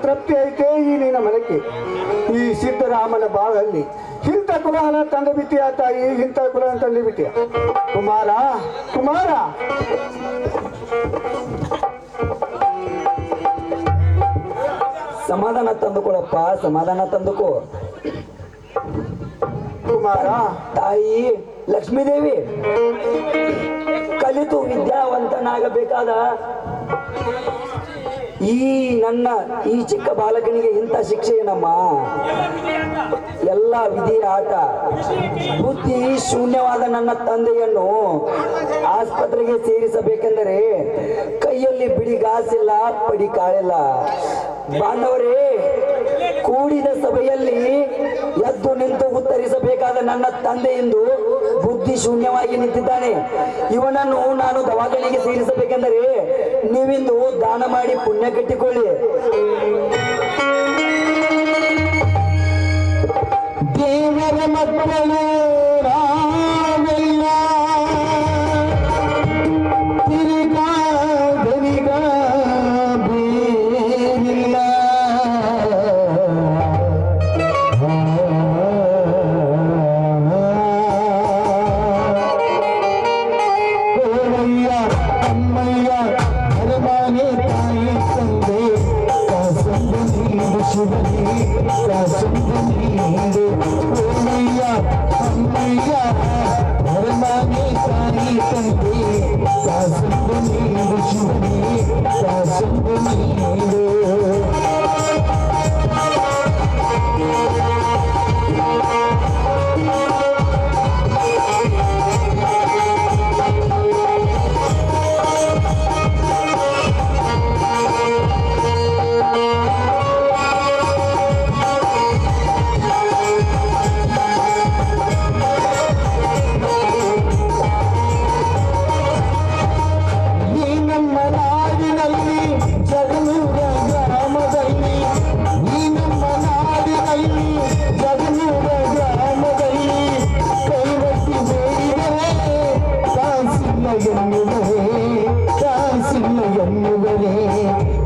ತೃಪ್ತಿ ಐತೆ ಈ ನಿನ್ನ ಮನಕ್ಕೆ. ಈ ಸಿದ್ದರಾಮನ ಬಾಳಲ್ಲಿ ಇಂಥ ಕುಲಹನ ತಂದು ಬಿಟ್ಟಿಯ ತಾಯಿ, ಇಂಥ ಕುಲಹನ ತಂದು ಬಿಟ್ಟಿಯ. ಕುಮಾರ ಕುಮಾರ ಸಮಾಧಾನ ತಂದುಕೊಳಪ್ಪ, ಸಮಾಧಾನ ತಂದುಕೋ. ಕುಮಾರ ತಾಯಿ ಲಕ್ಷ್ಮೀದೇವಿ, ಕಲಿತು ವಿದ್ಯಾವಂತನಾಗಬೇಕಾದ ಈ ಚಿಕ್ಕ ಬಾಲಕನಿಗೆ ಇಂಥ ಶಿಕ್ಷೆ ಏನಮ್ಮ? ಎಲ್ಲ ವಿಧಿ ಆಟ. ಬುದ್ಧಿ ಶೂನ್ಯವಾದ ನನ್ನ ತಂದೆಯನ್ನು ಆಸ್ಪತ್ರೆಗೆ ಸೇರಿಸಬೇಕೆಂದರೆ ಕೈಯಲ್ಲಿ ಬಿಡಿಗಾಸಿಲ್ಲ, ಪಡಿ ಕಾಳಿಲ್ಲ. ಬಾಂಧವರೇ, ಕೂಡಿದ ಸಭೆಯಲ್ಲಿ ಎದ್ದು ನಿಂತು ಉತ್ತರಿಸಬೇಕಾದ ನನ್ನ ತಂದೆ ಎಂದು ಬುದ್ಧಿ ಶೂನ್ಯವಾಗಿ ನಿಂತಿದ್ದಾನೆ. ಇವನನ್ನು ನಾನು ದವಾಖಾನೆಗೆ ಸೇರಿಸಬೇಕೆಂದರೆ ನೀವಿಂದು ದಾನ ಮಾಡಿ ಪುಣ್ಯ ಕಟ್ಟಿಕೊಳ್ಳಿ. ದೇವರ ಮಕ್ಕಳು ರಾಮೆಲ್ಲ ತಿರುಗಾ ಧನಿಗ ಬೇರಿಲ್ಲ. ಓರಯ್ಯ ಅಮ್ಮಯ್ಯ ಹರಮಾನೆ ತಾಯಿ ತಂದೆ ಕಾಸಂದು ನೀಡು ಶಿವನೇ, ಕಾಸಂದು ನೀಡು. ಓರಯ್ಯ ಅಮ್ಮಯ್ಯ ಹರಮಾನೆ ತಾಯಿ ತಂದೆ ಕಾಸಂದು ನೀಡು ಶಿವನೇ, ಕಾಸಂದು ನೀಡು.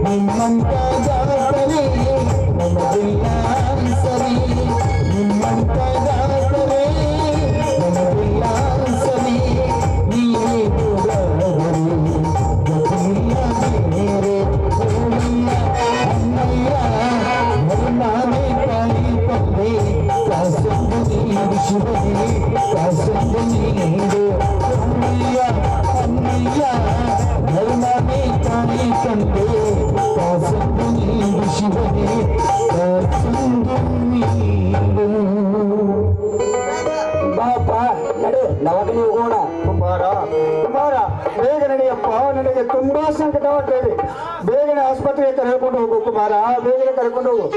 ನಿಮ್ಮಂತ ಜಾತರೆ ನಮಗೆಲ್ಲ ಸರಿ, ನಿಮ್ಮಂತ ಜಾತರೆ ನಮಗೆಲ್ಲ ಸರಿ. ನೀವೇ ಗತಿಯಿಲ್ಲ ಬೇರೆ. ಓರಯ್ಯ ಅಮ್ಮಯ್ಯ ಹರಮಾನೆ ತಾಯಿ ತಂದೆ ಕಾಸಂದು ನೀಡು ಶಿವನೇ, ಕಾಸಂದು ನೀಡು. ಓರಯ್ಯ ಅಮ್ಮಯ್ಯ ಹರಮಾನೆ ತಾಯಿ ತಂದೆ ಕಾಸಂದು ನೀಡು ಶಿವನೇ, ಕಾಸಂದು ನೀಡು. ಬಾಪ ನಡು, ದವಾಖಾನೆ ಹೋಗೋಣ. ಕುಮಾರ ಕುಮಾರ ಬೇಗ ನಡೆಯಪ್ಪ, ನನಗೆ ತುಂಬಾ ಸಂಕಟವಾಗ್ತಾ ಇದೆ. ಬೇಗನೆ ಆಸ್ಪತ್ರೆಗೆ ಕರೆದುಕೊಂಡು ಹೋಗು ಕುಮಾರ, ಬೇಗನೆ ಕರ್ಕೊಂಡು ಹೋಗು.